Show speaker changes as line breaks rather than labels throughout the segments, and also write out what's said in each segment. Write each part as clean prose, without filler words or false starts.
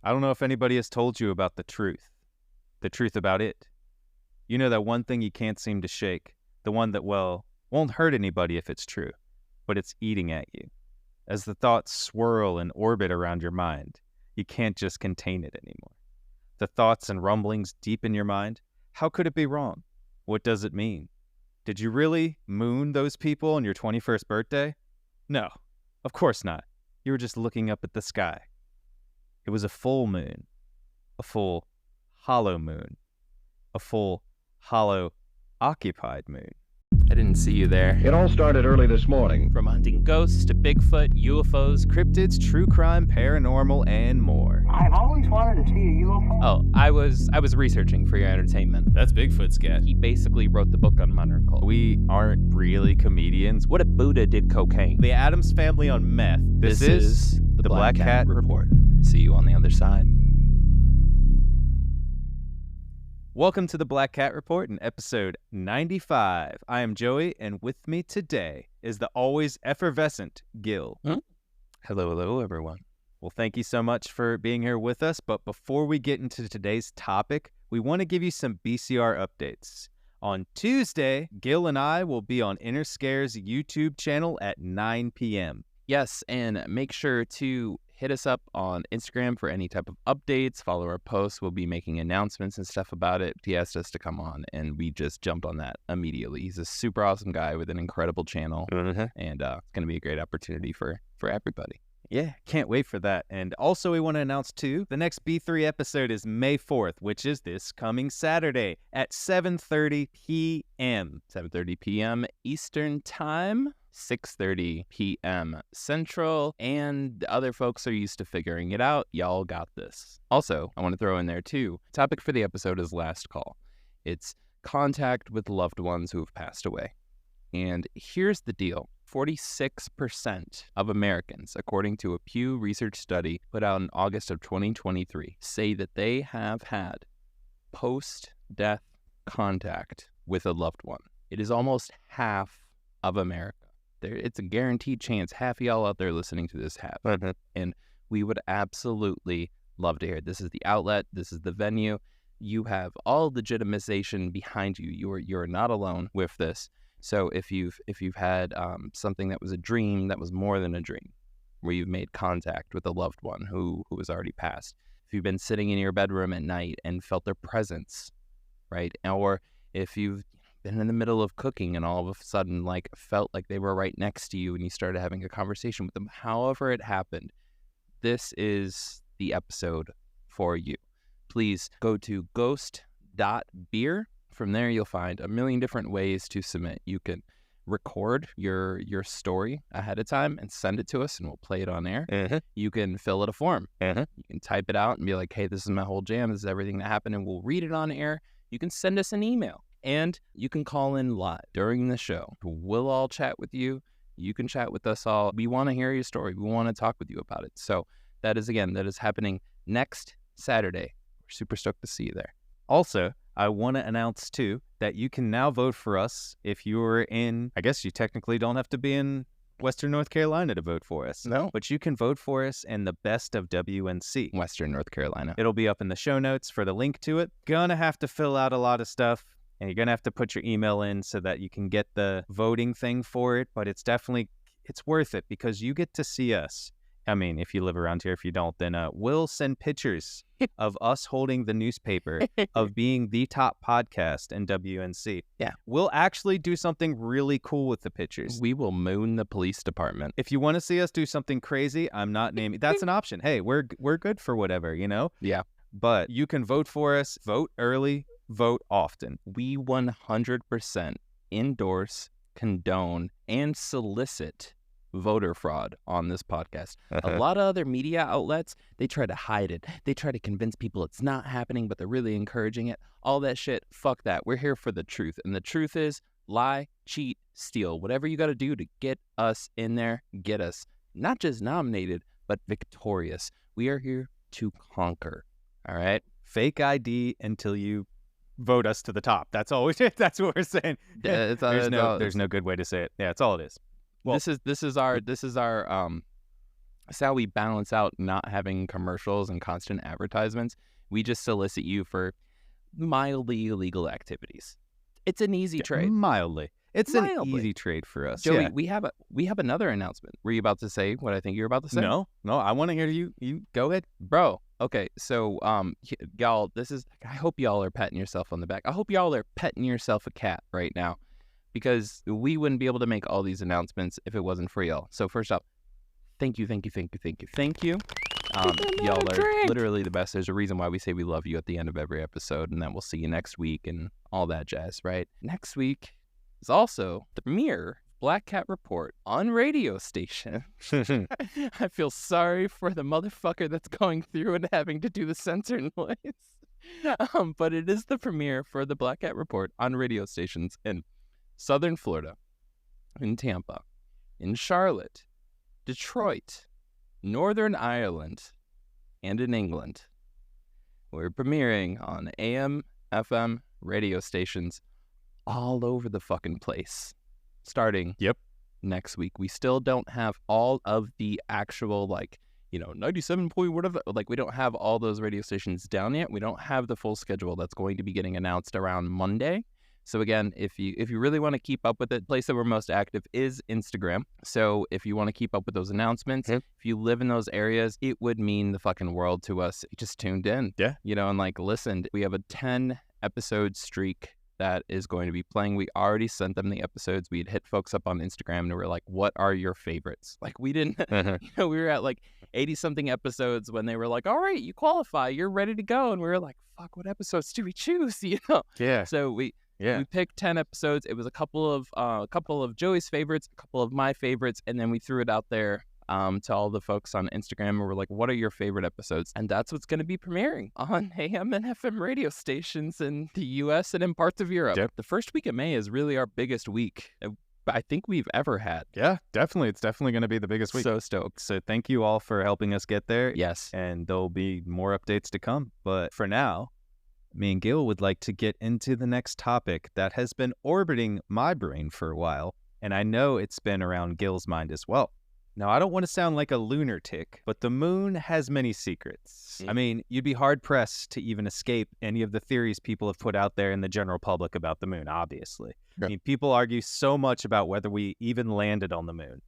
I don't know if anybody has told you about the truth about it. You know that one thing you can't seem to shake, the one that, well, won't hurt anybody if it's true, but it's eating at you. As the thoughts swirl and orbit around your mind, you can't just contain it anymore. The thoughts and rumblings deep in your mind, how could it be wrong? What does it mean? Did you really moon those people on your 21st birthday? No, of course not. You were just looking up at the sky. It was a full moon, a full hollow moon, a full hollow occupied moon.
I didn't see you there.
It all started early this morning.
From hunting ghosts to Bigfoot, UFOs,
Cryptids, true crime, paranormal, and more.
I've always wanted to see a UFO.
Oh, I was researching for your entertainment.
That's Bigfoot's cat.
He basically wrote the book on modern cult.
We aren't really comedians.
What if Buddha did cocaine?
The Addams Family on meth. This is the Black Cat Report.
See you on the other side.
Welcome to the Black Cat Report in episode 95. I am Joey, and with me today is the always effervescent Gil.
Hello, everyone.
Well, thank you so much for being here with us. But before we get into today's topic, we want to give you some BCR updates. On Tuesday, Gil and I will be on Inner Scare's YouTube channel at 9 p.m.
Yes, and make sure to hit us up on Instagram for any type of updates. Follow our posts. We'll be making announcements and stuff about it. He asked us to come on, and we just jumped on that immediately. He's a super awesome guy with an incredible channel, and it's going to be a great opportunity for everybody.
Yeah, can't wait for that. And also we want to announce, too, the next B3 episode is May 4th, which is this coming Saturday at 7:30 p.m.
7:30 p.m. Eastern Time. 6:30 p.m. Central, and the other folks are used to figuring it out. Y'all got this. Also, I want to throw in there too, topic for the episode is last call. It's contact with loved ones who have passed away. And here's the deal. 46% of Americans, according to a Pew Research study put out in August of 2023, say that they have had post-death contact with a loved one. It is almost half of America. It's a guaranteed chance half of y'all out there listening to this have. And we would absolutely love to hear it. This is the outlet. This is the venue. You have all legitimization behind you. You're not alone with this. So if you've had something that was a dream that was more than a dream, where you've made contact with a loved one who has already passed, if you've been sitting in your bedroom at night and felt their presence, right? Or if you've been in the middle of cooking and all of a sudden felt like they were right next to you and you started having a conversation with them, however it happened, this is the episode for you. Please go to ghost.beer. From there, you'll find a million different ways to submit. You can record your story ahead of time and send it to us, and we'll play it on air. You can fill out a form. You can type it out and be like, hey, this is my whole jam. This is everything that happened, and we'll read it on air. You can send us an email. And you can call in live during the show. We'll all chat with you. You can chat with us all. We want to hear your story. We want to talk with you about it. So that is happening next Saturday. We're super stoked to see you there.
Also, I want to announce, too, that you can now vote for us if you're in, I guess you technically don't have to be in Western North Carolina to vote for us.
No.
But you can vote for us in the Best of WNC.
Western North Carolina.
It'll be up in the show notes for the link to it. Gonna have to fill out a lot of stuff. And you're going to have to put your email in so that you can get the voting thing for it. But it's worth it because you get to see us. I mean, if you live around here, if you don't, then we'll send pictures of us holding the newspaper of being the top podcast in WNC.
Yeah.
We'll actually do something really cool with the pictures.
We will moon the police department.
If you want to see us do something crazy, I'm not naming. That's an option. Hey, we're good for whatever, you know?
Yeah.
But you can vote for us, vote early, vote often.
We 100% endorse, condone, and solicit voter fraud on this podcast. A lot of other media outlets, they try to hide it. They try to convince people it's not happening, but they're really encouraging it. All that shit, fuck that. We're here for the truth. And the truth is lie, cheat, steal. Whatever you got to do to get us in there, get us not just nominated, but victorious. We are here to conquer. All right?
Fake ID until you vote us to the top. That's all. That's what we're saying. There's no good way to say it. Yeah, it's all it is.
Well, this is our It's how we balance out not having commercials and constant advertisements. We just solicit you for mildly illegal activities. It's an easy trade.
Mildly. It's an
Mildly.
easy trade for us.
Joey,
yeah.
we have another announcement. Were you about to say what I think you're about to say?
No, I want to hear you. You go ahead.
Bro. Okay, so y'all, I hope y'all are patting yourself on the back. I hope y'all are petting yourself a cat right now, because we wouldn't be able to make all these announcements if it wasn't for y'all. So first off, thank you. Y'all are literally the best. There's a reason why we say we love you at the end of every episode, and then we'll see you next week and all that jazz, right? Next week is also the premiere Black Cat Report on radio station. I feel sorry for the motherfucker that's going through and having to do the censor noise. But it is the premiere for the Black Cat Report on radio stations in Southern Florida, in Tampa, in Charlotte, Detroit, Northern Ireland, and in England. We're premiering on AM, FM radio stations all over the fucking place. Starting next week. We still don't have all of the actual 97 point whatever. We don't have all those radio stations down yet. We don't have the full schedule that's going to be getting announced around Monday. So again, if you really want to keep up with it, the place that we're most active is Instagram. So if you want to keep up with those announcements, if you live in those areas, it would mean the fucking world to us. You just tuned in.
Yeah.
And listened. We have a 10 episode streak that is going to be playing. We already sent them the episodes. We had hit folks up on Instagram and we were like, what are your favorites? We didn't, we were at 80 something episodes when they were like, all right, you qualify, you're ready to go. And we were like, fuck, what episodes do we choose?
Yeah.
So we picked 10 episodes. It was a couple of Joey's favorites, a couple of my favorites. And then we threw it out there to all the folks on Instagram, and we're like, what are your favorite episodes? And that's what's going to be premiering on AM and FM radio stations in the US and in parts of Europe.
Yep.
The first week of May is really our biggest week I think we've ever had.
Yeah, definitely. It's definitely going to be the biggest week.
So stoked.
So thank you all for helping us get there.
Yes.
And there'll be more updates to come. But for now, me and Gil would like to get into the next topic that has been orbiting my brain for a while, and I know it's been around Gil's mind as well. Now, I don't want to sound like a lunatic, but the moon has many secrets. I mean, you'd be hard-pressed to even escape any of the theories people have put out there in the general public about the moon, obviously.
Yeah.
I mean, people argue so much about whether we even landed on the moon.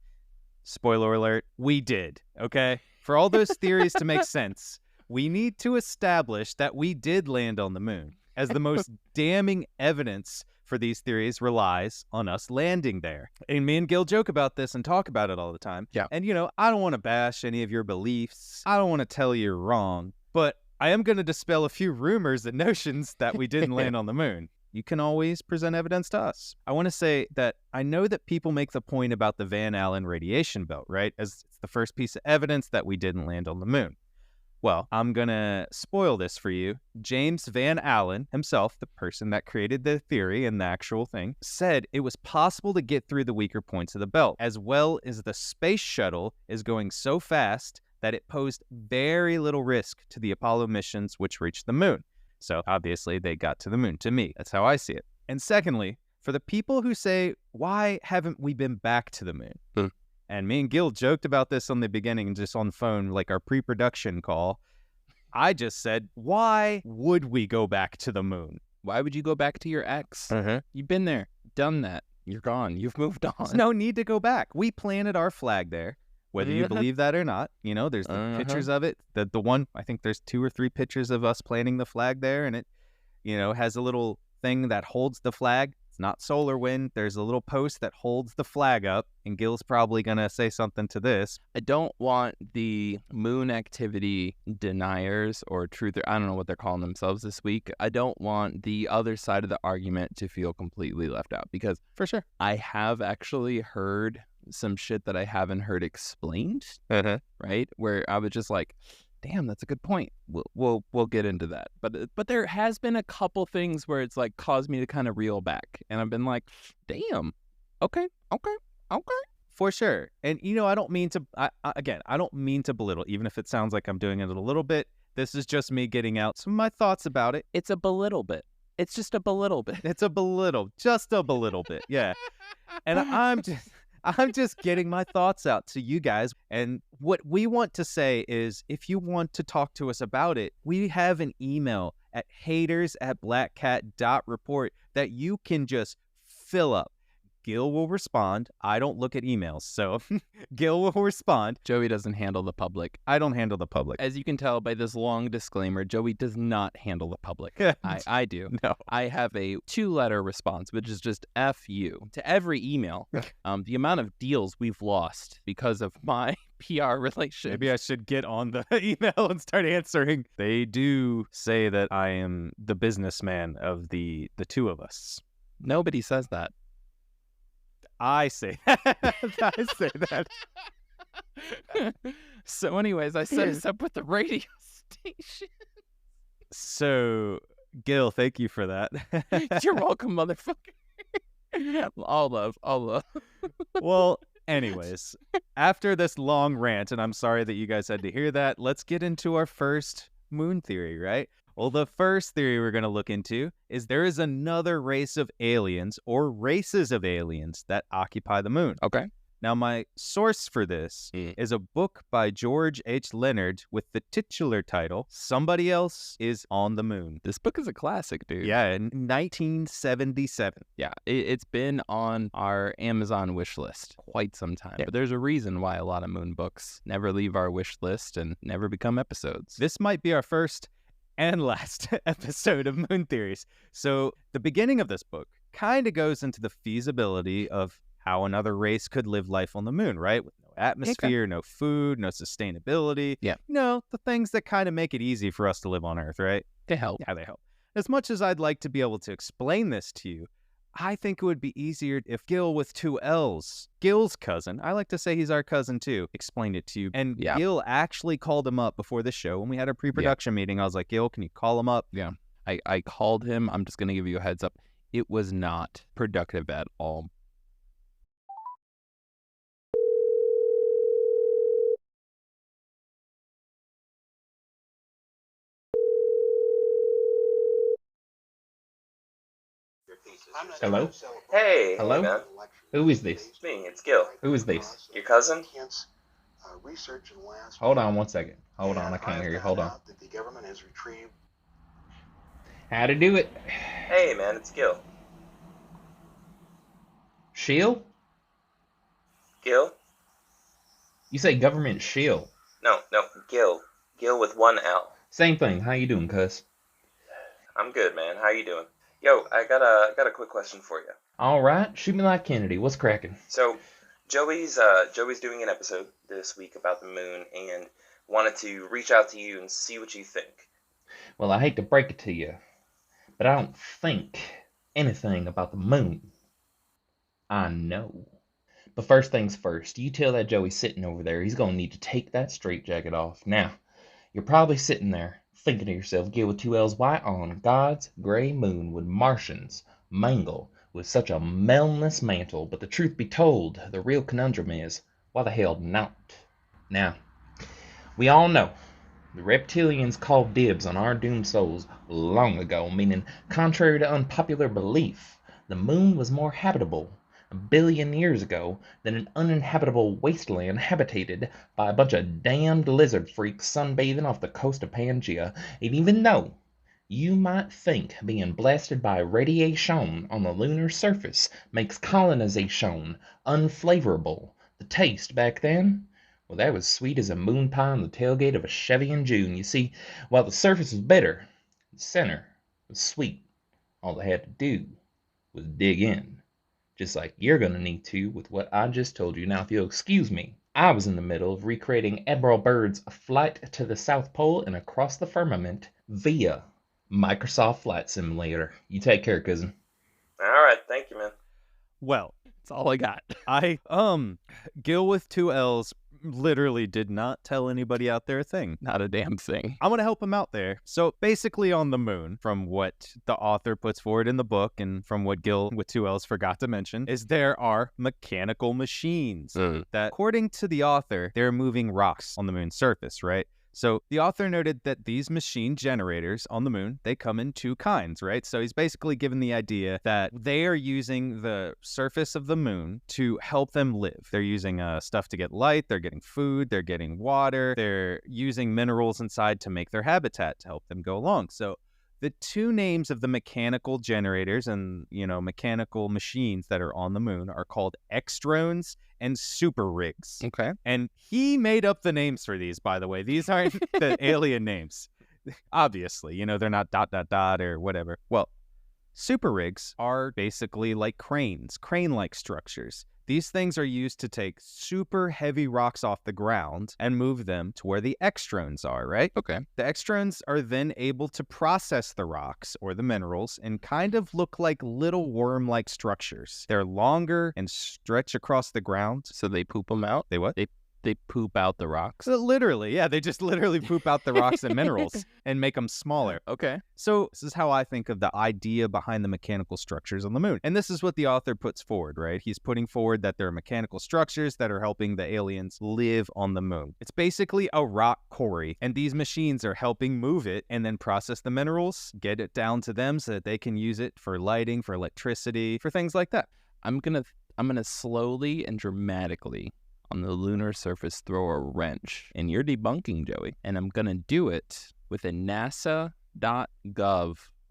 Spoiler alert, we did, okay? For all those theories to make sense, we need to establish that we did land on the moon, as the most damning evidence for these theories relies on us landing there. And me and Gil joke about this and talk about it all the time.
Yeah.
And, I don't want to bash any of your beliefs. I don't want to tell you you're wrong. But I am going to dispel a few rumors and notions that we didn't land on the moon. You can always present evidence to us. I want to say that I know that people make the point about the Van Allen radiation belt, right? As it's the first piece of evidence that we didn't land on the moon. Well, I'm going to spoil this for you. James Van Allen himself, the person that created the theory and the actual thing, said it was possible to get through the weaker points of the belt, as well as the space shuttle is going so fast that it posed very little risk to the Apollo missions which reached the moon. So obviously they got to the moon, to me. That's how I see it. And secondly, for the people who say, why haven't we been back to the moon? And me and Gil joked about this on the beginning, just on the phone, like our pre-production call. I just said, why would we go back to the moon?
Why would you go back to your ex? You've been there, done that. You're gone. You've moved on.
There's no need to go back. We planted our flag there, whether you believe that or not. There's the pictures of it. The one, I think there's 2 or 3 pictures of us planting the flag there, and it, has a little thing that holds the flag. Not solar wind. There's a little post that holds the flag up, and Gil's probably going to say something to this.
I don't want the moon activity deniers or truth, I don't know what they're calling themselves this week. I don't want the other side of the argument to feel completely left out, because
for sure,
I have actually heard some shit that I haven't heard explained, right? Where I was just like, damn, that's a good point. We'll get into that. But there has been a couple things where it's caused me to kind of reel back, and I've been like, damn, okay.
For sure. And I don't mean to. I don't mean to belittle, even if it sounds like I'm doing it a little bit. This is just me getting out some of my thoughts about it.
It's a belittle bit. It's just a belittle bit.
It's a belittle, just a belittle bit. Yeah. And I'm just getting my thoughts out to you guys. And what we want to say is if you want to talk to us about it, we have an email at haters@blackcat.report that you can just fill up. Gil will respond. I don't look at emails, so Gil will respond.
Joey doesn't handle the public.
I don't handle the public.
As you can tell by this long disclaimer, Joey does not handle the public. I do.
No.
I have a 2-letter response, which is just F you to every email. The amount of deals we've lost because of my PR relations.
Maybe I should get on the email and start answering. They do say that I am the businessman of the two of us.
Nobody says that.
I say that. I say that.
So anyways, I set us up with the radio station.
So, Gil, thank you for that.
You're welcome, motherfucker. All love.
Well, anyways, after this long rant, and I'm sorry that you guys had to hear that, let's get into our first moon theory, right? Well, the first theory we're going to look into is there is another race of aliens or races of aliens that occupy the moon.
Okay.
Now, my source for this is a book by George H. Leonard with the titular title, Somebody Else is on the Moon.
This book is a classic, dude.
Yeah, in 1977.
Yeah, it's been on our Amazon wish list quite some time. Yeah. But there's a reason why a lot of moon books never leave our wish list and never become episodes.
This might be our first and last episode of Moon Theories. So the beginning of this book kind of goes into the feasibility of how another race could live life on the moon, right? With no atmosphere, no food, no sustainability.
Yeah.
You know, the things that kind of make it easy for us to live on Earth, right?
They help.
Yeah, they help. As much as I'd like to be able to explain this to you, I think it would be easier if Gil with 2 L's, Gil's cousin, I like to say he's our cousin too, explained it to you. And Gil actually called him up before the show when we had a pre-production meeting. I was like, Gil, can you call him up?
Yeah. I called him. I'm just going to give you a heads up. It was not productive at all.
Hello?
Hey,
Hello?
man.
Who is this?
It's me, it's Gil.
Who is this?
Your cousin?
Hold on 1 second. Hold on, I can't hear you. Hold on. How to do it?
Hey, man, it's Gil.
Shield?
Gil?
You say government shield.
No, Gil. Gil with 1 L.
Same thing. How you doing, cuz?
I'm good, man. How you doing? Yo, I got a quick question for you.
All right, shoot me like Kennedy. What's cracking?
So, Joey's doing an episode this week about the moon and wanted to reach out to you and see what you think.
Well, I hate to break it to you, but I don't think anything about the moon. I know. But first things first, you tell that Joey sitting over there he's going to need to take that straitjacket off. Now, you're probably sitting there thinking to yourself, Gil with 2 L's, why on God's gray moon would Martians mingle with such a melness mantle? But the truth be told, the real conundrum is, why the hell not? Now, we all know the reptilians called dibs on our doomed souls long ago, meaning, contrary to unpopular belief, the moon was more habitable 1 billion years ago than an uninhabitable wasteland habitated by a bunch of damned lizard freaks sunbathing off the coast of Pangea. And even though you might think being blasted by radiation on the lunar surface makes colonization unflavorable, the taste back then, well, that was sweet as a moon pie on the tailgate of a Chevy in June. You see, while the surface was bitter, the center was sweet. All they had to do was dig in. Just like you're going to need to with what I just told you. Now, if you'll excuse me, I was in the middle of recreating Admiral Byrd's Flight to the South Pole and Across the Firmament via Microsoft Flight Simulator. You take care, cousin.
All right, thank you, man.
Well,
that's all I got.
Gil with 2 L's literally did not tell anybody out there a thing.
Not a damn thing.
I'm going to help him out there. So basically on the moon, from what the author puts forward in the book and from what Gil with 2 L's forgot to mention, is there are mechanical machines that, according to the author, they're moving rocks on the moon's surface, right? So the author noted that these machine generators on the moon, they come in two kinds, right? So he's basically given the idea that they are using the surface of the moon to help them live. They're using stuff to get light, they're getting food, they're getting water, they're using minerals inside to make their habitat to help them go along. So the two names of the mechanical generators and, mechanical machines that are on the moon are called extrones and super rigs.
Okay.
And he made up the names for these, by the way. These aren't the alien names. Obviously, they're not ... or whatever. Well, super rigs are basically like cranes, crane-like structures. These things are used to take super heavy rocks off the ground and move them to where the extrones are, right?
Okay.
The extrones are then able to process the rocks or the minerals and kind of look like little worm-like structures. They're longer and stretch across the ground.
So they poop them out?
They what?
They poop out the rocks?
So literally, yeah, they just literally poop out the rocks and minerals and make them smaller.
Okay.
So this is how I think of the idea behind the mechanical structures on the moon. And this is what the author puts forward, right? He's putting forward that there are mechanical structures that are helping the aliens live on the moon. It's basically a rock quarry, and these machines are helping move it and then process the minerals, get it down to them so that they can use it for lighting, for electricity, for things like that.
I'm gonna slowly and dramatically on the lunar surface throw a wrench in your debunking, Joey, and I'm gonna do it with a NASA.gov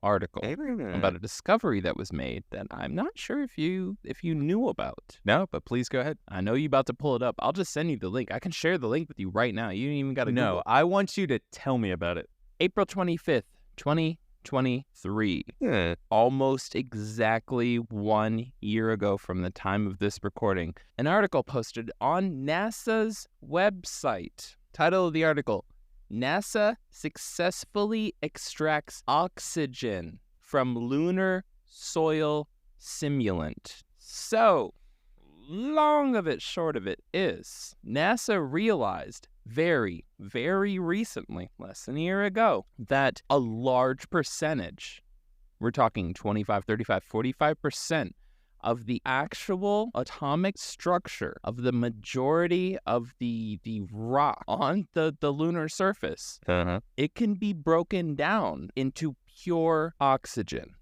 article about a discovery that was made that I'm not sure if you knew about.
No, but please go ahead.
I know you're about to pull it up. I'll just send you the link. I can share the link with you right now. You don't even got to
No,
Google.
I want you to tell me about it.
April 25th, 2023. Almost exactly 1 year ago from the time of this recording, an article posted on NASA's website. Title of the article: NASA successfully extracts oxygen from lunar soil simulant. So, long of it, short of it is, NASA realized very, very recently, less than a year ago, that a large percentage, we're talking 25, 35, 45% of the actual atomic structure of the majority of the rock on the lunar surface, it can be broken down into pure oxygen,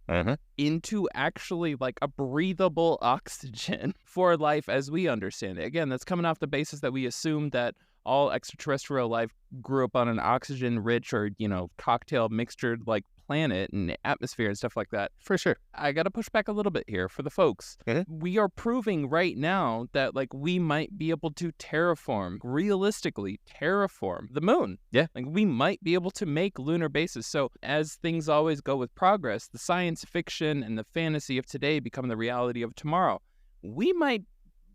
into actually like a breathable oxygen for life as we understand it. Again, that's coming off the basis that we assume that all extraterrestrial life grew up on an oxygen-rich or, cocktail mixtured like planet and atmosphere and stuff like that.
For sure.
I got to push back a little bit here for the folks. We are proving right now that we might be able to realistically terraform the moon.
Yeah.
We might be able to make lunar bases. So as things always go with progress, the science fiction and the fantasy of today become the reality of tomorrow. We might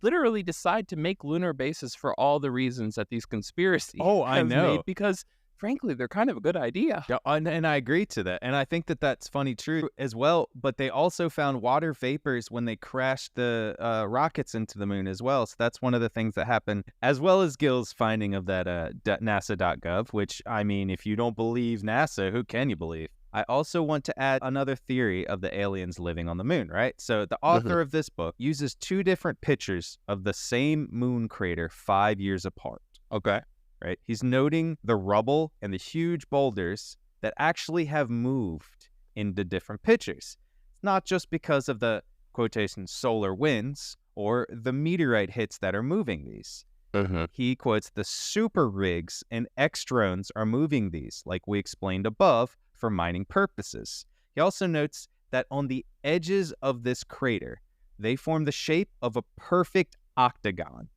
literally decide to make lunar bases for all the reasons that these conspiracies
I know.
made, because frankly, they're kind of a good idea.
Yeah, and I agree to that. And I think that that's funny, true as well. But they also found water vapors when they crashed the rockets into the moon as well. So that's one of the things that happened, as well as Gil's finding of that NASA.gov, which, I mean, if you don't believe NASA, who can you believe? I also want to add another theory of the aliens living on the moon, right? So the author of this book uses two different pictures of the same moon crater 5 years apart.
Okay.
Right? He's noting the rubble and the huge boulders that actually have moved into different pictures. It's not just because of the, quotation, solar winds or the meteorite hits that are moving these. He quotes the super rigs and extrones are moving these, like we explained above, for mining purposes. He also notes that on the edges of this crater, they form the shape of a perfect octagon.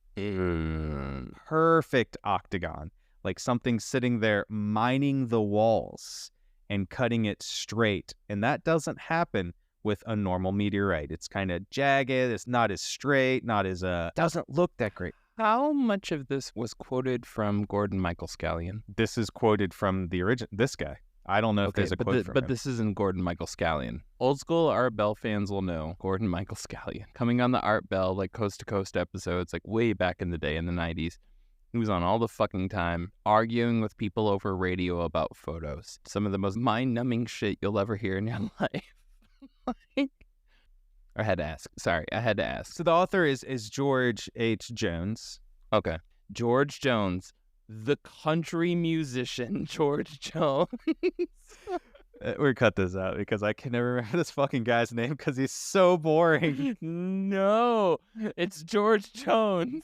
Perfect octagon. Like something sitting there mining the walls and cutting it straight. And that doesn't happen with a normal meteorite. It's kind of jagged. It's not as straight, doesn't look that great.
How much of this was quoted from Gordon Michael Scallion?
This is quoted from the original, this guy. I don't know if there's a quote from him.
But this isn't Gordon Michael Scallion. Old school Art Bell fans will know Gordon Michael Scallion. Coming on the Art Bell, coast to coast episodes, way back in the day in the 90s. He was on all the fucking time, arguing with people over radio about photos. Some of the most mind-numbing shit you'll ever hear in your life. I had to ask. Sorry, I had to ask.
So the author is George H. Jones.
Okay. George Jones the country musician George Jones.
We're cut this out because I can never remember this fucking guy's name because he's so boring.
No, it's George Jones.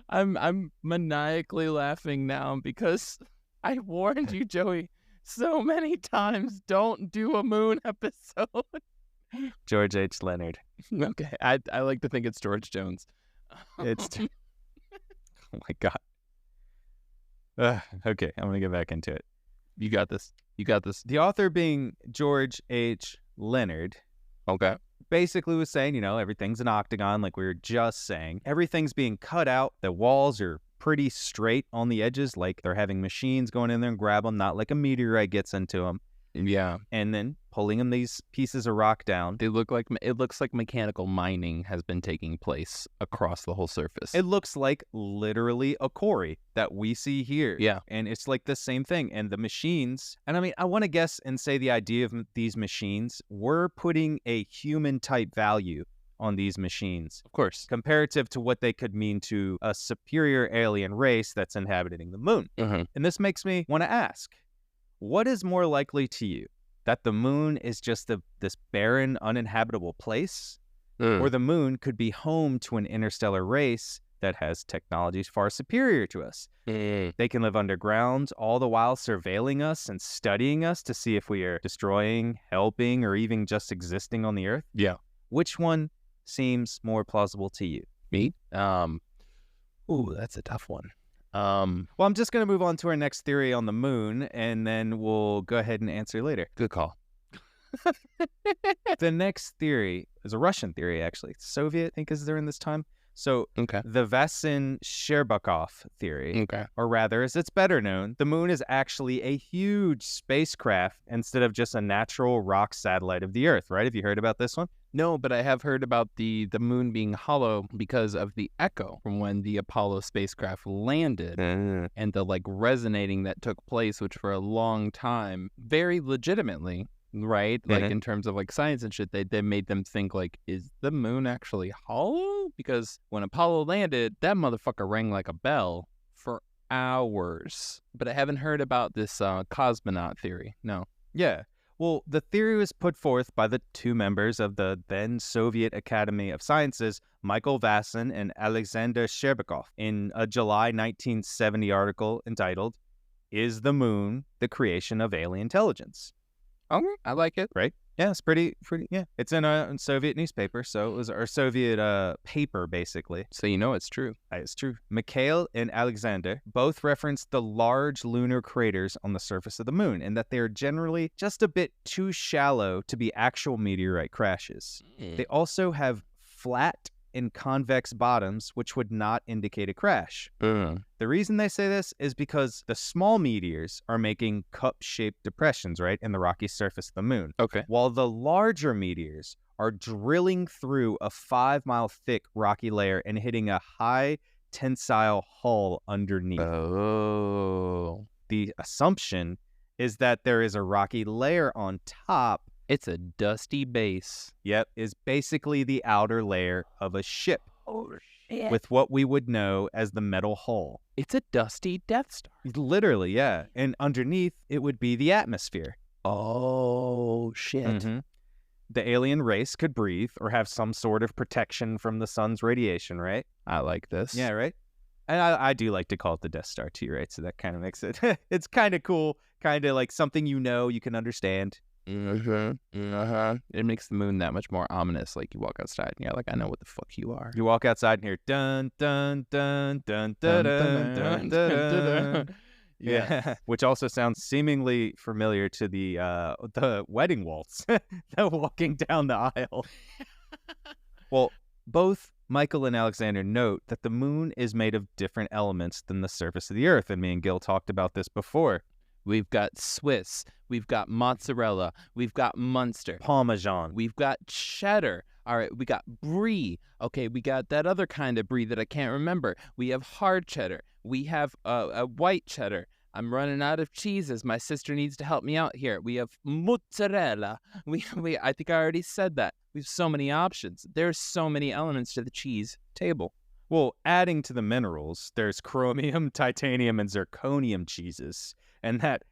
I'm maniacally laughing now because I warned you, Joey, so many times. Don't do a moon episode.
George H. Leonard.
Okay, I like to think it's George Jones.
It's oh my god. Okay, I'm gonna get back into it.
You got this. You got this.
The author being George H. Leonard
Okay.
basically was saying, you know, everything's an octagon, like we were just saying. Everything's being cut out. The walls are pretty straight on the edges, like they're having machines going in there and grab them, not like a meteorite gets into them.
Yeah.
And then pulling them these pieces of rock down.
It looks like mechanical mining has been taking place across the whole surface.
It looks like literally a quarry that we see here.
Yeah.
And it's like the same thing. And the machines, and I mean, I want to guess and say the idea of these machines, we're putting a human type value on these machines.
Of course.
Comparative to what they could mean to a superior alien race that's inhabiting the moon.
Mm-hmm.
And this makes me want to ask, what is more likely to you? That the moon is just this barren, uninhabitable place? Or the moon could be home to an interstellar race that has technologies far superior to us? They can live underground, all the while surveilling us and studying us to see if we are destroying, helping, or even just existing on the Earth?
Yeah.
Which one seems more plausible to you?
Me? Ooh, that's a tough one.
Well, I'm just going to move on to our next theory on the moon, and then we'll go ahead and answer later.
Good call.
The next theory is a Russian theory, actually. Soviet, I think, is during this time. So
Okay.
the Vasin-Sherbakov theory,
Okay.
or rather, as it's better known, the moon is actually a huge spacecraft instead of just a natural rock satellite of the Earth, right? Have you heard about this one?
No, but I have heard about the moon being hollow because of the echo from when the Apollo spacecraft landed and the like resonating that took place, which for a long time, very legitimately, right? Like in terms of like science and shit, they made them think like, is the moon actually hollow? Because when Apollo landed, that motherfucker rang like a bell for hours. But I haven't heard about this cosmonaut theory. No.
Yeah. Well, the theory was put forth by the two members of the then Soviet Academy of Sciences, Michael Vasin and Alexander Sherbakov, in a July 1970 article entitled, "Is the Moon the Creation of Alien Intelligence?"
Okay, I like it.
Right? Yeah, it's pretty, yeah. It's in a Soviet newspaper, so it was our Soviet paper, basically.
So you know it's true.
It's true. Mikhail and Alexander both referenced the large lunar craters on the surface of the moon and that they are generally just a bit too shallow to be actual meteorite crashes. They also have flat and convex bottoms, which would not indicate a crash. The reason they say this is because the small meteors are making cup-shaped depressions, right, in the rocky surface of the moon.
Okay.
While the larger meteors are drilling through a 5-mile thick rocky layer and hitting a high tensile hull underneath.
Oh.
The assumption is that there is a rocky layer on top.
It's a dusty base.
Yep, is basically the outer layer of a ship.
Oh, shit.
With what we would know as the metal hull.
It's a dusty Death Star.
Literally, yeah. And underneath, it would be the atmosphere.
Oh, shit.
The alien race could breathe or have some sort of protection from the sun's radiation, right?
I like this.
Yeah, right? And I do like to call it the Death Star too, right? So that kind of makes it, it's kind of cool, kind of like something you can understand.
It makes the moon that much more ominous. Like you walk outside and you're like, I know what the fuck you are.
You walk outside and hear dun dun dun dun dun dun dun dun. Yeah, which also sounds seemingly familiar to the wedding waltz, the walking down the aisle. Well, both Michael and Alexander note that the moon is made of different elements than the surface of the Earth, and me and Gil talked about this before.
We've got Swiss, we've got mozzarella, we've got Munster,
Parmesan,
we've got cheddar. All right, we got brie. Okay, we got that other kind of brie that I can't remember. We have hard cheddar. We have a white cheddar. I'm running out of cheeses. My sister needs to help me out here. We have mozzarella. I think I already said that. We have so many options. There's so many elements to the cheese table.
Well, adding to the minerals, there's chromium, titanium, and zirconium cheeses, and that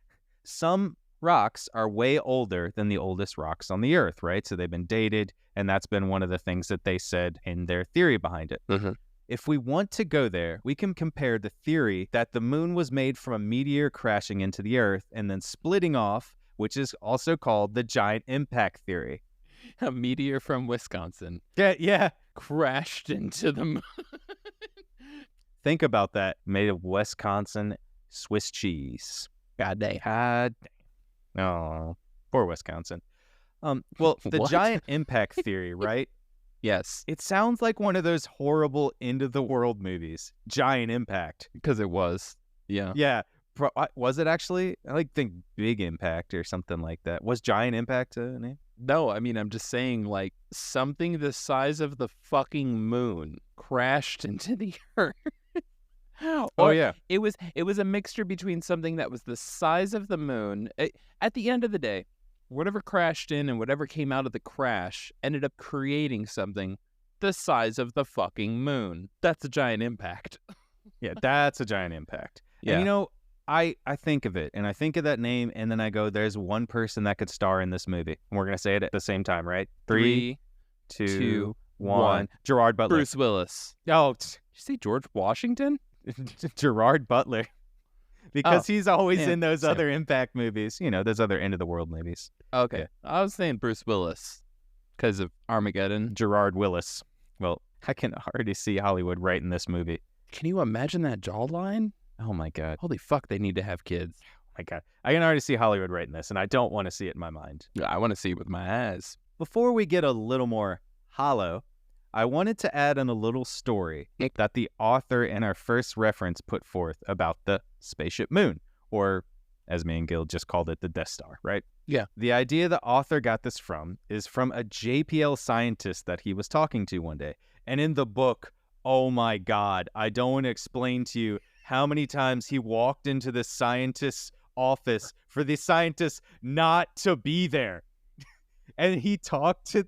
some rocks are way older than the oldest rocks on the Earth, right? So they've been dated, and that's been one of the things that they said in their theory behind it.
Mm-hmm.
If we want to go there, we can compare the theory that the moon was made from a meteor crashing into the Earth and then splitting off, which is also called the giant impact theory.
A meteor from Wisconsin
Yeah.
crashed into the moon.
Think about that. Made of Wisconsin Swiss cheese.
God dang.
God dang. Oh, poor Wisconsin. Well, the
What?
giant impact theory, right?
Yes,
It sounds like one of those horrible end of the world movies. Giant impact.
because it was. Yeah.
Yeah. Was it actually? I think Big Impact or something like that. Was Giant Impact a name?
No, I mean, I'm just saying, like, something the size of the fucking moon crashed into the Earth.
Oh,
Or
yeah.
It was a mixture between something that was the size of the moon. At the end of the day, whatever crashed in and whatever came out of the crash ended up creating something the size of the fucking moon. That's a giant impact.
Yeah, that's a giant impact.
Yeah.
And you know, I think of it, and I think of that name, and then I go, there's one person that could star in this movie. And we're going to say it at the same time, right? 3, 2, 1. Gerard Butler.
Bruce Willis.
Oh,
Did you say George Washington?
Gerard Butler. Because he's always
yeah,
in those
same.
other impact movies. You know, those other end of the world movies.
Okay.
Yeah.
I was saying Bruce Willis because of Armageddon.
Gerard Willis. Well, I can already see Hollywood writing this movie.
Can you imagine that jawline?
Oh, my God.
Holy fuck, they need to have kids.
My God. I can already see Hollywood writing this, and I don't want to see it in my mind.
I want to see it with my eyes.
Before we get a little more hollow, I wanted to add in a little story that the author in our first reference put forth about the spaceship moon, or as me and Gil just called it, the Death Star, right?
Yeah.
The idea the author got this from is from a JPL scientist that he was talking to one day. And in the book, oh my God, I don't want to explain to you how many times he walked into the scientist's office for the scientist not to be there. And he talked to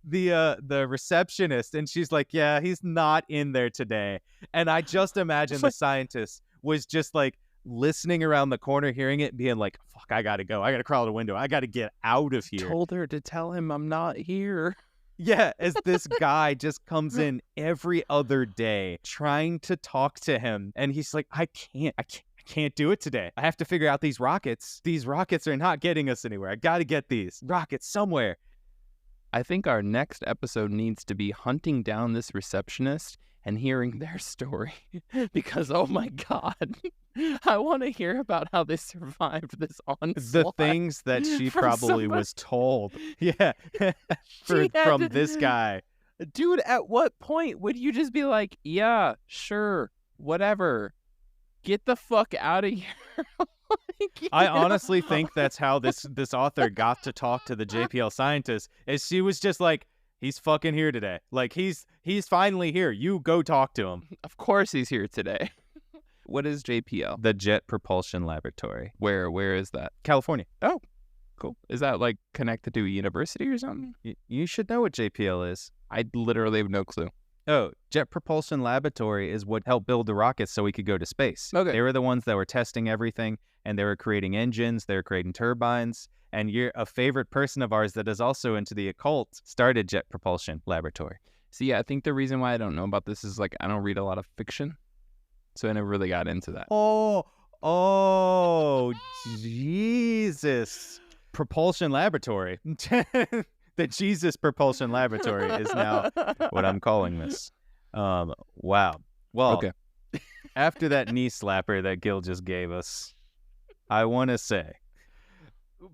the receptionist, and she's like, yeah, he's not in there today. And I just imagine the scientist was just like listening around the corner, hearing it, being like, fuck, I gotta go. I gotta crawl the window. I gotta get out of here.
Told her to tell him I'm not here.
Yeah, as this guy just comes in every other day trying to talk to him. And he's like, I can't do it today. I have to figure out these rockets. These rockets are not getting us anywhere. I got to get these rockets somewhere.
I think our next episode needs to be hunting down this receptionist and hearing their story. Because, oh my God, I want to hear about how they survived this onslaught.
The things that she
from
probably
somebody.
was told. Yeah.
She had
from
to-
this guy.
Dude, at what point would you just be like, yeah, sure, whatever. Get the fuck out of here. Like,
I
you know?
honestly think that's how this author got to talk to the JPL scientist, is she was just like, he's fucking here today. Like, he's finally here. You go talk to him.
Of course he's here today. What is JPL?
The Jet Propulsion Laboratory.
Where is that?
California.
Cool. Is that like connected to a university or something?
You should know what JPL is.
I literally have no clue.
Oh, Jet Propulsion Laboratory is what helped build the rockets so we could go to space.
Okay.
They were the ones that were testing everything, and they were creating engines, they were creating turbines, and you're a favorite person of ours that is also into the occult started Jet Propulsion Laboratory.
So yeah, I think the reason why I don't know about this is like I don't read a lot of fiction. So I never really got into that.
Oh, Jesus. Propulsion Laboratory. The Jesus Propulsion Laboratory is now what I'm calling this. Wow. Well,
Okay.
After that knee slapper that Gil just gave us, I want to say,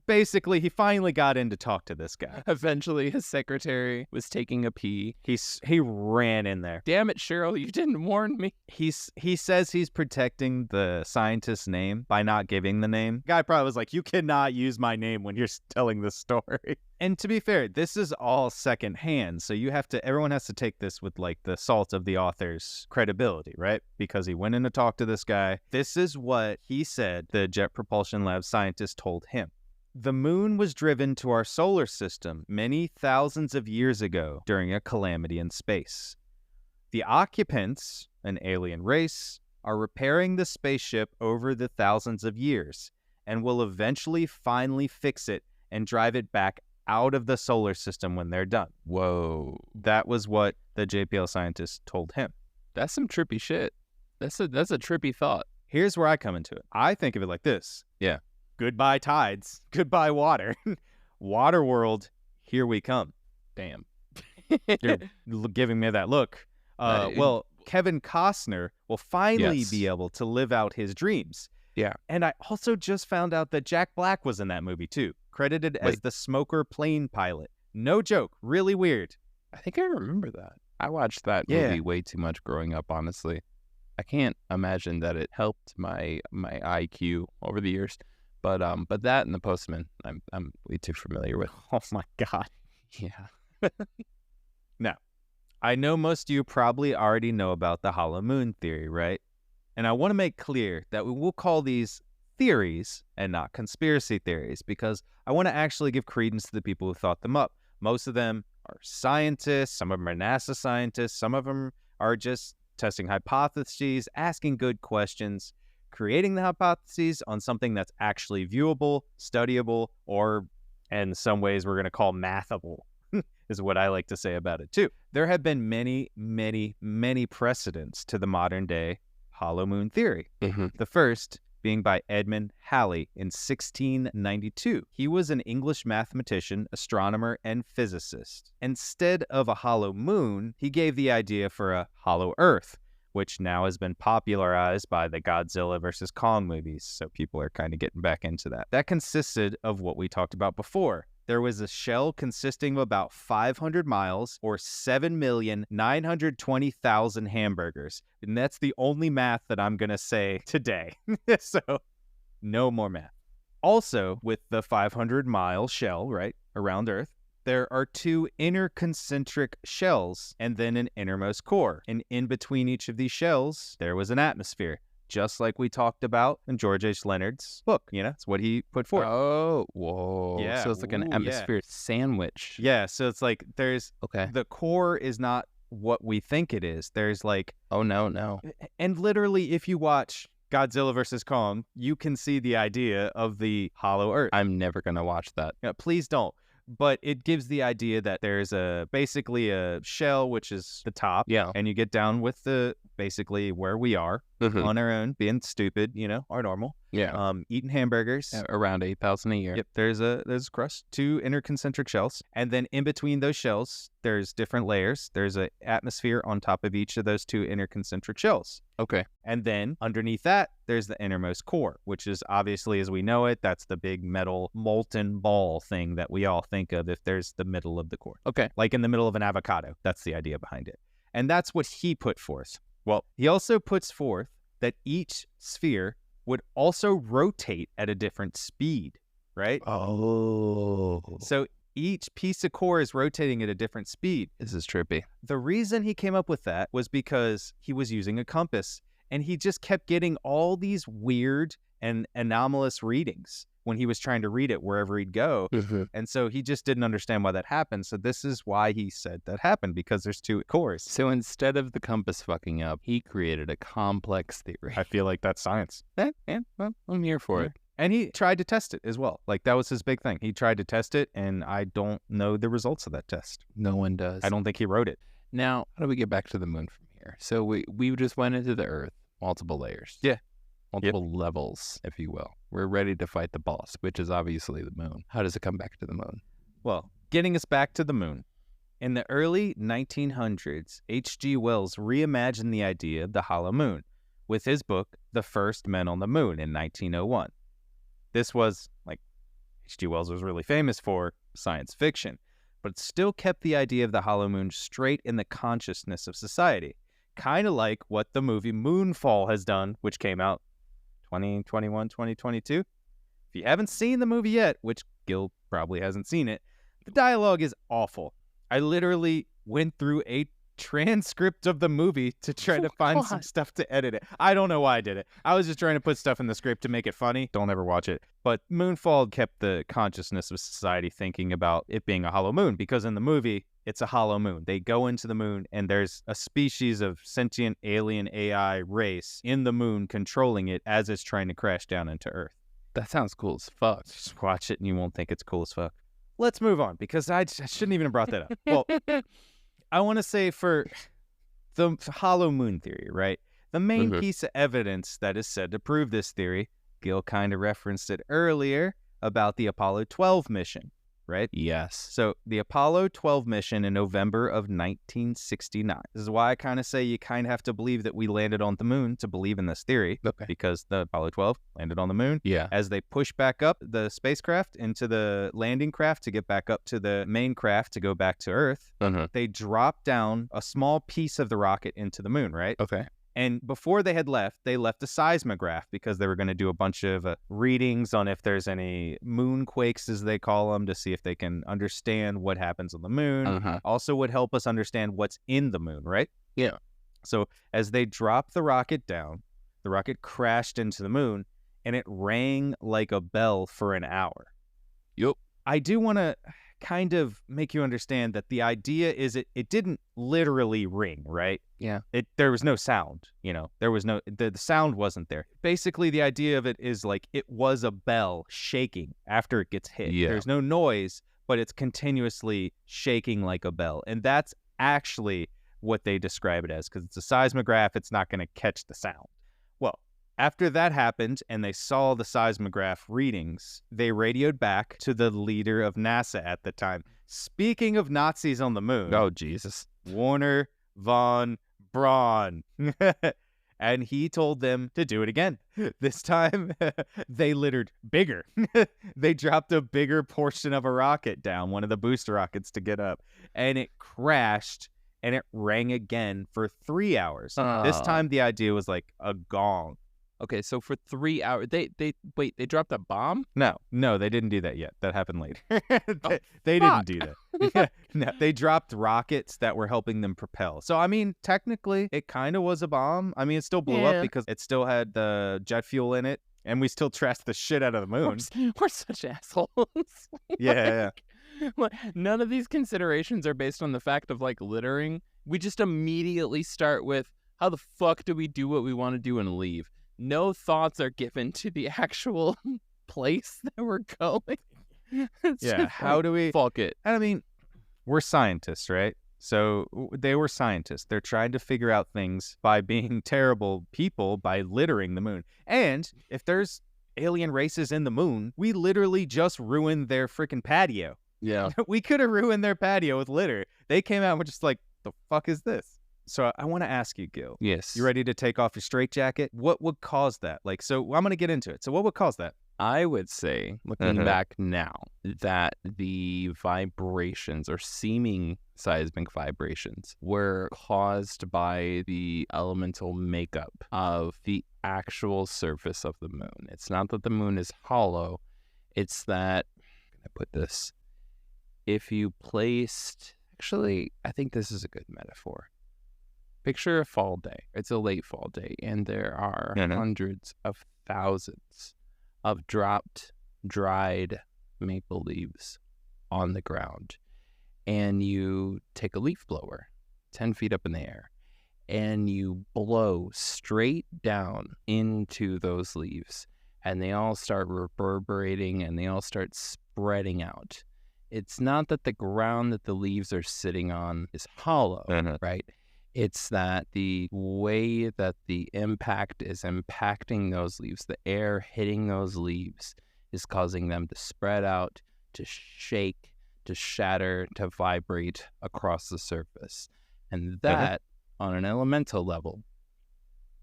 basically, he finally got in to talk to this guy.
Eventually his secretary was taking a pee.
He ran in there.
Damn it, Cheryl, you didn't warn me.
He says he's protecting the scientist's name by not giving the name. Guy probably was like, you cannot use my name when you're telling this story. And to be fair, this is all secondhand, so everyone has to take this with like the salt of the author's credibility, right? Because he went in to talk to this guy. This is what he said the Jet Propulsion Lab scientist told him. The moon was driven to our solar system many thousands of years ago during a calamity in space. The occupants, an alien race, are repairing the spaceship over the thousands of years and will eventually finally fix it and drive it back out of the solar system when they're done.
Whoa.
That was what the JPL scientists told him.
That's some trippy shit. That's a trippy thought.
Here's where I come into it. I think of it like this.
Yeah.
Goodbye tides. Goodbye water. Water world, here we come.
Damn.
You're giving me that look. Well, Kevin Costner will finally
Yes.
be able to live out his dreams.
Yeah.
And I also just found out that Jack Black was in that movie too, credited as
Wait.
the smoker plane pilot. No joke. Really weird.
I think I remember that. I watched that
Yeah.
movie way too much growing up, honestly. I can't imagine that it helped my IQ over the years. But that and The Postman, I'm way too familiar with.
Oh my God.
Yeah.
Now, I know most of you probably already know about the hollow moon theory, right? And I want to make clear that we will call these theories and not conspiracy theories because I want to actually give credence to the people who thought them up. Most of them are scientists, some of them are NASA scientists, some of them are just testing hypotheses, asking good questions, creating the hypotheses on something that's actually viewable, studyable, or in some ways we're going to call mathable. Is what I like to say about it too. There have been many, many, many precedents to the modern day hollow moon theory.
Mm-hmm.
The first being by Edmund Halley in 1692. He was an English mathematician, astronomer, and physicist. Instead of a hollow moon, he gave the idea for a hollow earth, which now has been popularized by the Godzilla vs. Kong movies, so people are kind of getting back into that. That consisted of what we talked about before. There was a shell consisting of about 500 miles or 7,920,000 hamburgers. And that's the only math that I'm going to say today. So no more math. Also, with the 500-mile shell, right, around Earth, there are two inner concentric shells and then an innermost core. And in between each of these shells, there was an atmosphere. Just like we talked about in George H. Leonard's book. You know, it's what he put forth.
Oh, whoa.
Yeah.
So it's like an
Ooh, yeah.
atmospheric sandwich.
Yeah, so it's like there's
Okay.
the core is not what we think it is. There's like,
Oh, no.
and literally if you watch Godzilla vs. Kong, you can see the idea of the hollow earth.
I'm never going to watch that.
Please don't. But it gives the idea that there's basically a shell, which is the top.
Yeah.
And you get down with basically where we are
Mhm.
on our own, being stupid, our normal.
Yeah.
Eating hamburgers.
Around 8,000 a year.
Yep, there's a crust, two inner concentric shells, and then in between those shells, there's different layers. There's an atmosphere on top of each of those two inner concentric shells.
Okay.
And then underneath that, there's the innermost core, which is obviously, as we know it, that's the big metal molten ball thing that we all think of if there's the middle of the core.
Okay.
Like in the middle of an avocado. That's the idea behind it. And that's what he put forth. Well, he also puts forth that each sphere would also rotate at a different speed, right?
Oh.
So each piece of core is rotating at a different speed.
This is trippy.
The reason he came up with that was because he was using a compass and he just kept getting all these weird and anomalous readings when he was trying to read it wherever he'd go. And so he just didn't understand why that happened. So this is why he said that happened, because there's two cores.
So instead of the compass fucking up, he created a complex theory.
I feel like that's science.
Yeah, well, I'm here for it.
And he tried to test it as well. Like, that was his big thing. He tried to test it, and I don't know the results of that test.
No one does.
I don't think he wrote it.
Now, how do we get back to the moon from here? So we just went into the Earth, multiple layers.
Yeah.
Multiple levels, if you will. We're ready to fight the boss, which is obviously the moon. How does it come back to the moon?
Well, getting us back to the moon. In the early 1900s, H.G. Wells reimagined the idea of the hollow moon with his book, The First Men on the Moon, in 1901. This was, like H.G. Wells was really famous for, science fiction, but it still kept the idea of the hollow moon straight in the consciousness of society, kind of like what the movie Moonfall has done, which came out 2021, 2022. If you haven't seen the movie yet, which Gil probably hasn't seen it, the dialogue is awful. I literally went through a transcript of the movie to try to find some stuff to edit it. I don't know why I did it. I was just trying to put stuff in the script to make it funny. Don't ever watch it. But Moonfall kept the consciousness of society thinking about it being a hollow moon, because in the movie, it's a hollow moon. They go into the moon, and there's a species of sentient alien AI race in the moon controlling it as it's trying to crash down into Earth.
That sounds cool as fuck.
Just watch it and you won't think it's cool as fuck. Let's move on, because I shouldn't even have brought that up. Well, I want to say for the hollow moon theory, right? The main piece of evidence that is said to prove this theory, Gil kind of referenced it earlier about the Apollo 12 mission, right?
Yes.
So the Apollo 12 mission in November of 1969. This is why I kind of say you kind of have to believe that we landed on the moon to believe in this theory.
Okay.
Because the Apollo 12 landed on the moon.
Yeah.
As they push back up the spacecraft into the landing craft to get back up to the main craft to go back to Earth, they dropped down a small piece of the rocket into the moon, right?
Okay.
And before they left a seismograph because they were going to do a bunch of readings on if there's any moonquakes, as they call them, to see if they can understand what happens on the moon. Also would help us understand what's in the moon, right?
Yeah.
So as they dropped the rocket down, the rocket crashed into the moon, and it rang like a bell for an hour.
Yep.
I do want to kind of make you understand that the idea is it didn't literally ring, right?
Yeah.
There was no sound, there was the sound wasn't there. Basically, the idea of it is like it was a bell shaking after it gets hit.
Yeah.
There's no noise, but it's continuously shaking like a bell. And that's actually what they describe it as, because it's a seismograph. It's not going to catch the sound. Well, after that happened and they saw the seismograph readings, they radioed back to the leader of NASA at the time. Speaking of Nazis on the moon.
Oh, Jesus.
Werner von Braun. And he told them to do it again. This time, they littered bigger. They dropped a bigger portion of a rocket down, one of the booster rockets, to get up. And it crashed, and it rang again for 3 hours. This time, the idea was like a gong.
Okay, so for 3 hours, they dropped a bomb?
No, they didn't do that yet. That happened later. They didn't do that. No, they dropped rockets that were helping them propel. So, I mean, technically, it kind of was a bomb. I mean, it still blew up because it still had the jet fuel in it, and we still trashed the shit out of the moon.
We're such assholes.
Yeah.
None of these considerations are based on the fact of, littering. We just immediately start with, how the fuck do we do what we want to do and leave? No thoughts are given to the actual place that we're going.
How do we...
Fuck it.
I mean, we're scientists, right? So they were scientists. They're trying to figure out things by being terrible people by littering the moon. And if there's alien races in the moon, we literally just ruined their freaking patio.
Yeah.
We could have ruined their patio with litter. They came out and were just like, the fuck is this? So I want to ask you, Gil.
Yes.
You ready to take off your straitjacket? What would cause that? So I'm going to get into it. So what would cause that?
I would say, looking back now, that the vibrations or seeming seismic vibrations were caused by the elemental makeup of the actual surface of the moon. It's not that the moon is hollow. It's that, I'm going to put this, if you placed, actually, I think this is a good metaphor. Picture a fall day. It's a late fall day, and there are hundreds of thousands of dropped, dried maple leaves on the ground. And you take a leaf blower 10 feet up in the air, and you blow straight down into those leaves, and they all start reverberating, and they all start spreading out. It's not that the ground that the leaves are sitting on is hollow, right? It's that the way that the impact is impacting those leaves, the air hitting those leaves, is causing them to spread out, to shake, to shatter, to vibrate across the surface. And that, on an elemental level,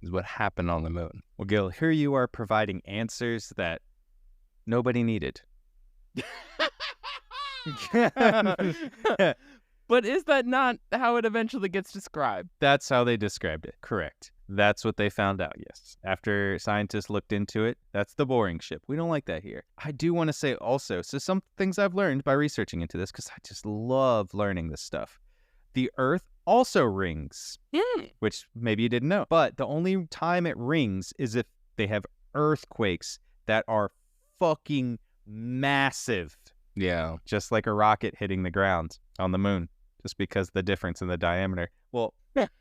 is what happened on the moon.
Well, Gil, here you are providing answers that nobody needed.
But is that not how it eventually gets described?
That's how they described it. Correct. That's what they found out, yes. After scientists looked into it, that's the boring ship. We don't like that here. I do want to say also, so some things I've learned by researching into this, because I just love learning this stuff. The Earth also rings, which maybe you didn't know. But the only time it rings is if they have earthquakes that are fucking massive.
Yeah.
Just like a rocket hitting the ground on the moon. just because the difference in the diameter. Well,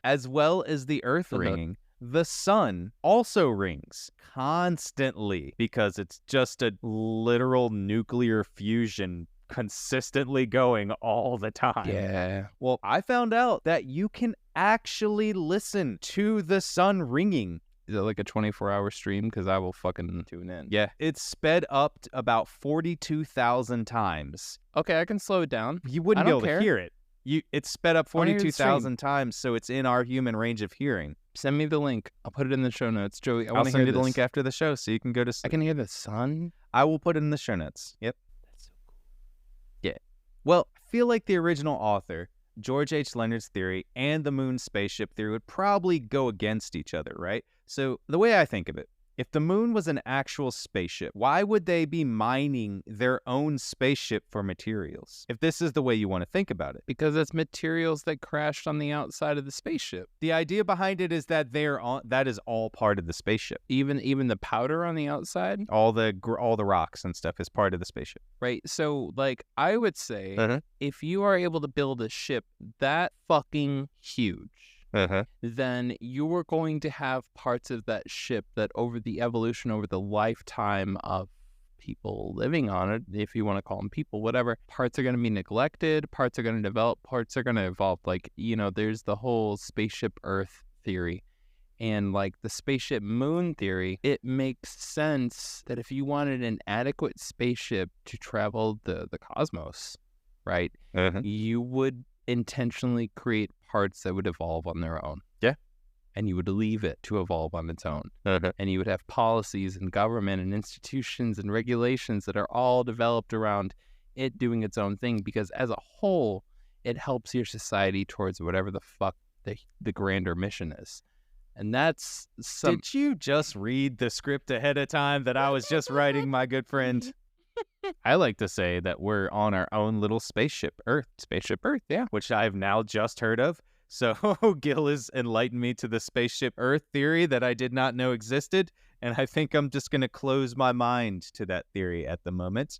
as well as the Earth ringing, the sun also rings constantly because it's just a literal nuclear fusion consistently going all the time.
Yeah.
Well, I found out that you can actually listen to the sun ringing.
Is it like a 24-hour stream? Because I will fucking tune in.
Yeah, it's sped up to about 42,000 times.
Okay, I can slow it down.
You wouldn't
I
be
don't
able
care.
to hear it. It's sped up
I wanna hear the
42,000 times, so it's in our human range of hearing.
Send me the link. I'll put it in the show notes. Joey, I
I'll
want to
send
hear
you the
this.
link after the show so you can go to
I
sleep.
can hear the sun.
I will put it in the show notes. Yep.
That's so cool.
Yeah. Well, I feel like the original author, George H. Leonard's theory, and the moon spaceship theory would probably go against each other, right? So the way I think of it, if the moon was an actual spaceship, why would they be mining their own spaceship for materials? If this is the way you want to think about it.
Because it's materials that crashed on the outside of the spaceship.
The idea behind it is that that is all part of the spaceship.
Even the powder on the outside,
All the rocks and stuff is part of the spaceship.
right? So, like, I would say,
Uh-huh.
if you are able to build a ship that fucking huge,
Uh-huh.
then you are going to have parts of that ship that over the evolution, over the lifetime of people living on it, if you want to call them people, whatever, parts are going to be neglected, parts are going to develop, parts are going to evolve. Like, there's the whole spaceship Earth theory. And like the spaceship moon theory, it makes sense that if you wanted an adequate spaceship to travel the cosmos, right,
Uh-huh.
you would intentionally create parts that would evolve on their own.
Yeah.
And you would leave it to evolve on its own.
Uh-huh.
And you would have policies and government and institutions and regulations that are all developed around it doing its own thing, because as a whole, it helps your society towards whatever the fuck the grander mission is. And that's some...
Did you just read the script ahead of time that I was just writing, my good friend? I like to say that we're on our own little spaceship Earth.
Spaceship Earth, yeah.
Which I've now just heard of. So Gil has enlightened me to the spaceship Earth theory that I did not know existed. And I think I'm just going to close my mind to that theory at the moment.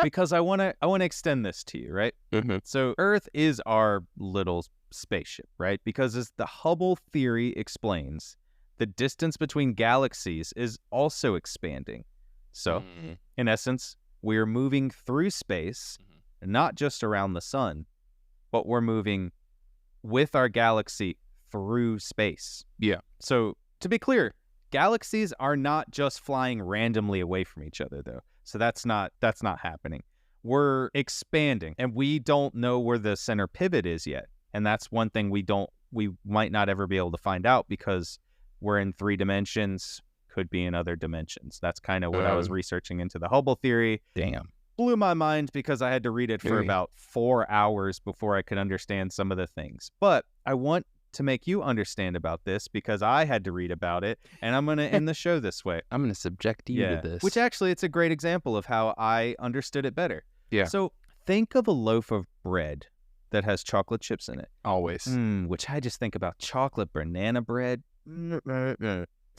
Because I want to extend this to you, right?
Mm-hmm.
So Earth is our little spaceship, right? Because as the Hubble theory explains, the distance between galaxies is also expanding. So, in essence, we're moving through space, not just around the sun, but we're moving with our galaxy through space.
Yeah.
So, to be clear, galaxies are not just flying randomly away from each other, though. So that's not happening. We're expanding, and we don't know where the center pivot is yet. And that's one thing we might not ever be able to find out because we're in 3 dimensions, could be in other dimensions. That's kind of what I was researching into the Hubble theory.
Damn.
Blew my mind because I had to read it for about 4 hours before I could understand some of the things. But I want to make you understand about this because I had to read about it, and I'm going to end the show this way.
I'm going to subject you to this.
Which actually, it's a great example of how I understood it better.
Yeah.
So think of a loaf of bread that has chocolate chips in it.
Always.
Which I just think about chocolate banana bread.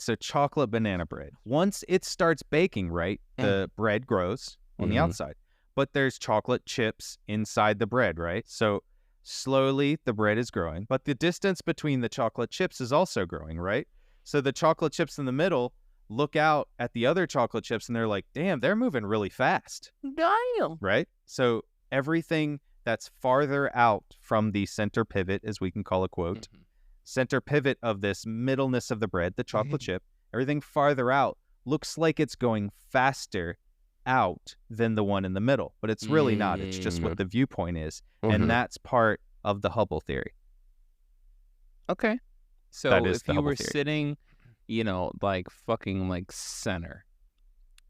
So chocolate banana bread. Once it starts baking, right, the bread grows on the outside. But there's chocolate chips inside the bread, right? So slowly the bread is growing. But the distance between the chocolate chips is also growing, right? So the chocolate chips in the middle look out at the other chocolate chips and they're like, damn, they're moving really fast.
Damn.
Right? So everything that's farther out from the center pivot, as we can call a quote, center pivot of this middleness of the bread, the chocolate chip, everything farther out looks like it's going faster out than the one in the middle. But it's really not. It's just what the viewpoint is. And that's part of the Hubble theory.
Okay. So
That is
if
the
you
Hubble
were
theory.
sitting, like fucking like center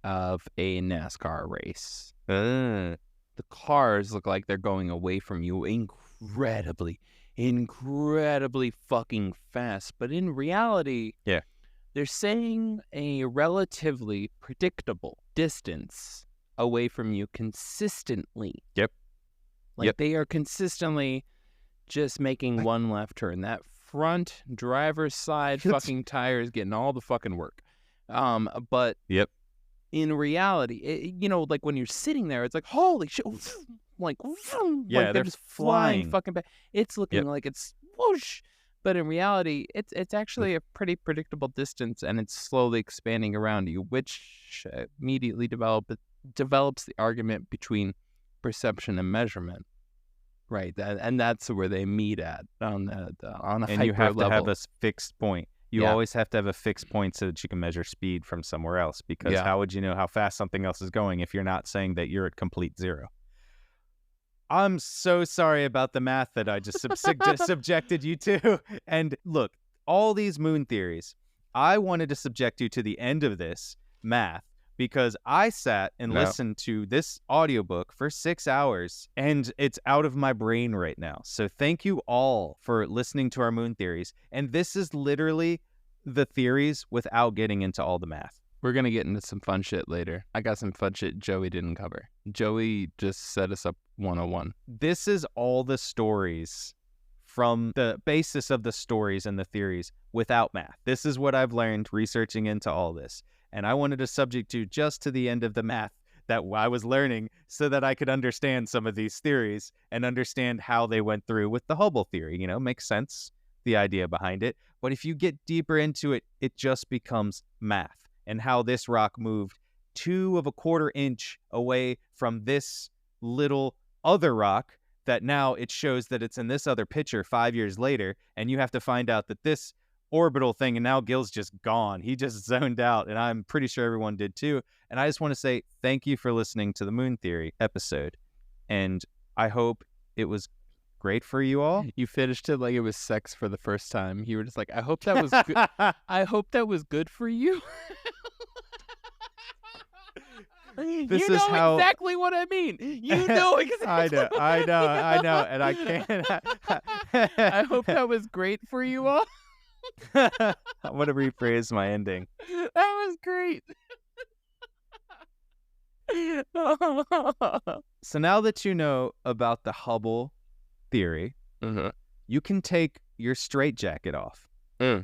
of a NASCAR race, the cars look like they're going away from you incredibly fucking fast. But in reality, they're saying a relatively predictable distance away from you consistently.
Yep.
Like they are consistently just making one left turn. That front driver's side fucking tire is getting all the fucking work. But in reality, like when you're sitting there, it's like, holy shit, like, vroom,
Yeah,
like
they're
just flying
flying.
fucking back. It's looking
Yep.
like it's whoosh. But in reality, it's actually a pretty predictable distance, and it's slowly expanding around you, which immediately develops the argument between perception and measurement, right? And that's where they meet at on on a
And you
hyper
have to have
level.
a fixed point. You
Yeah.
always have to have a fixed point so that you can measure speed from somewhere else, because
Yeah.
how would you know how fast something else is going if you're not saying that you're at complete zero? I'm so sorry about the math that I just subjected you to. And look, all these moon theories, I wanted to subject you to the end of this math because I sat and
No.
listened to this audiobook for 6 hours and it's out of my brain right now. So thank you all for listening to our moon theories. And this is literally the theories without getting into all the math.
We're going to get into some fun shit later. I got some fun shit Joey didn't cover. Joey just set us up 101.
This is all the stories from the basis of the stories and the theories without math. This is what I've learned researching into all this. And I wanted to subject you just to the end of the math that I was learning so that I could understand some of these theories and understand how they went through with the Hubble theory. You know, makes sense, the idea behind it. But if you get deeper into it, it just becomes math. And how this rock moved 2 1/4 inch away from this little other rock that now it shows that it's in this other picture 5 years later, and you have to find out that this orbital thing, and now Gil's just gone. He just zoned out, and I'm pretty sure everyone did too. And I just want to say thank you for listening to the Moon Theory episode, and I hope it was great for you all.
You finished it like it was sex for the first time. You were just like, I hope that was good. I hope that was good for you.
This
you
is
know
how-
exactly what I mean. You know exactly.
I know, and I can't.
I hope that was great for you all.
I want to rephrase my ending.
That was great.
So now that you know about the Hubble theory, you can take your straitjacket off,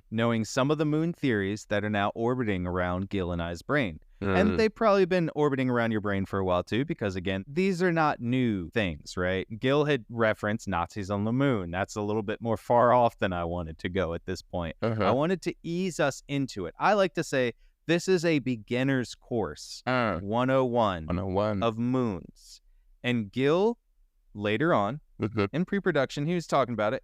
knowing some of the moon theories that are now orbiting around Gil and I's brain. And they've probably been orbiting around your brain for a while too, because again, these are not new things, right? Gil had referenced Nazis on the moon. That's a little bit more far off than I wanted to go at this point. I wanted to ease us into it. I like to say this is a beginner's course, 101 of moons. And Gil, later on, in pre-production, he was talking about it.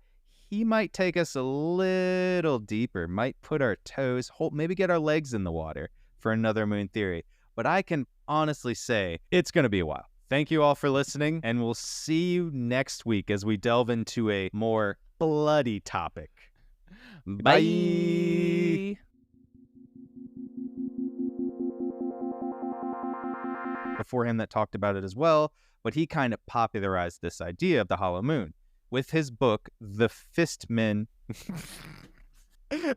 He might take us a little deeper, might put our toes, maybe get our legs in the water for another moon theory. But I can honestly say it's going to be a while. Thank you all for listening, and we'll see you next week as we delve into a more bloody topic. Bye. Before him that talked about it as well, but he kind of popularized this idea of the hollow moon with his book, The Fistmen.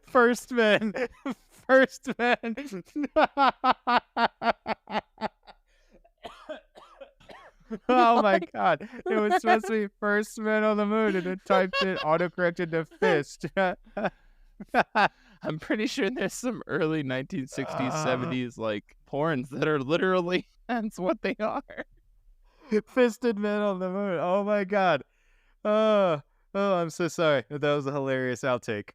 First Men. Oh my God. It was supposed to be First Men on the Moon, and it typed it autocorrected to Fist.
I'm pretty sure there's some early 1960s, 70s like porns that are literally that's what they are.
Fisted Men on the Moon. Oh my God. Oh, I'm so sorry. That was a hilarious outtake.